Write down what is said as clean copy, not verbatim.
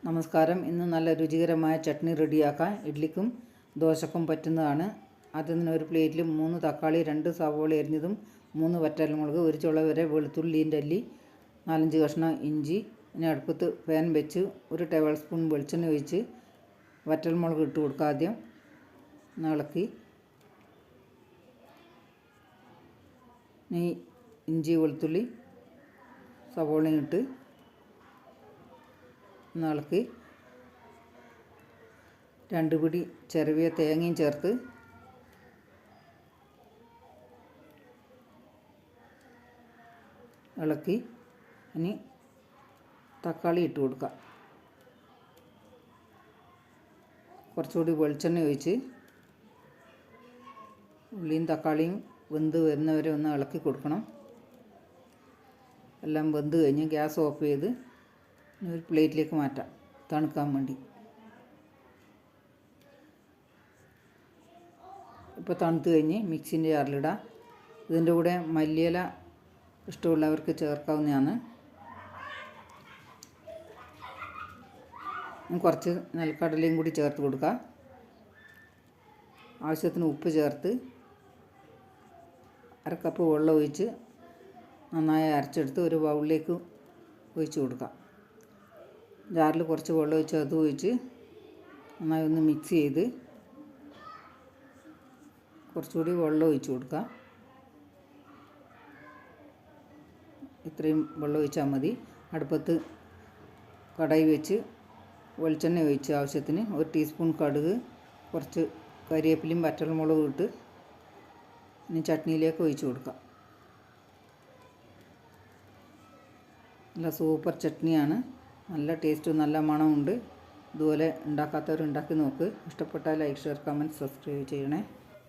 നമസ്കാരം. ഇന്ന് നല്ല രുചികരമായ ചട്നി റെഡിയാക്കാം. ഇഡ്ലിക്കും ദോശക്കും പറ്റുന്നതാണ്. അതിന് ഒരു പ്ലേറ്റിൽ 3 തക്കാളി, 2 സവോള അരിഞ്ഞതും, 3 വറ്റൽമുളക്, ഒരു ചുള വരെ വെളുത്തുള്ളിൻ്റെ അല്ലി, 4-5 കഷ്ണം ഇഞ്ചി. ഇനി അടുപ്പത്ത് പാൻ വെച്ച് 1 ടേബിൾ സ്പൂൺ വെളിച്ചെണ്ണ ഒഴിച്ച് വറ്റൽമുളക് ഇട്ട് കൊടുക്കുക. ആദ്യം ഇളക്കി ഇഞ്ചി, വെളുത്തുള്ളി, സവോളയും ഇട്ട് ഇളക്കി 2 പിടി ചിരവിയ തേങ്ങയും ചേർത്ത് ഇളക്കി ഇനി തക്കാളി ഇട്ട് കൊടുക്കുക. കുറച്ചുകൂടി വെളിച്ചെണ്ണ ഒഴിച്ച് ഉള്ളിയും തക്കാളിയും വെന്ത് വരുന്നവരെ ഒന്ന് ഇളക്കി കൊടുക്കണം. എല്ലാം വെന്ത് കഴിഞ്ഞ് ഗ്യാസ് ഓഫ് ചെയ്ത് ഒരു പ്ലേറ്റിലേക്ക് മാറ്റാം തണുക്കാൻ വേണ്ടി. ഇപ്പോൾ തണുത്ത് കഴിഞ്ഞ് മിക്സിൻ്റെ ജാറിലിടാം. ഇതിൻ്റെ കൂടെ മല്ലിയില ഇഷ്ടമുള്ളവർക്ക് ചേർക്കാവുന്നതാണ്. കുറച്ച് നെൽക്കടലയും കൂടി ചേർത്ത് കൊടുക്കുക. ആവശ്യത്തിന് ഉപ്പ് ചേർത്ത് 1/2 കപ്പ് വെള്ളം ഒഴിച്ച് നന്നായി അരച്ചെടുത്ത് ഒരു ബൗളിലേക്ക് ഒഴിച്ച് കൊടുക്കുക. ജാറിൽ കുറച്ച് വെള്ളം ഒഴിച്ച് അത് ഒഴിച്ച് നന്നായി ഒന്ന് മിക്സ് ചെയ്ത് കുറച്ചുകൂടി വെള്ളം ഒഴിച്ച് കൊടുക്കുക. ഇത്രയും വെള്ളം ഒഴിച്ചാൽ മതി. അടുപ്പത്ത് കടായി വെച്ച് വെളിച്ചെണ്ണ ഒഴിച്ച് ആവശ്യത്തിന് 1 ടീസ്പൂൺ കടുക്, കുറച്ച് കരിവേപ്പിലയും വറ്റൽമുളകും ഇട്ട് ഇനി ചട്നിയിലേക്ക് ഒഴിച്ച് കൊടുക്കാം. നല്ല സൂപ്പർ ചട്നിയാണ്. നല്ല ടേസ്റ്റും നല്ല മണമുണ്ട്. ഇതുപോലെ ഉണ്ടാക്കാത്തവർ ഉണ്ടാക്കി നോക്ക്. ഇഷ്ടപ്പെട്ടാൽ ലൈക്ക്, ഷെയർ, കമൻറ്റ്, സബ്സ്ക്രൈബ് ചെയ്യണേ.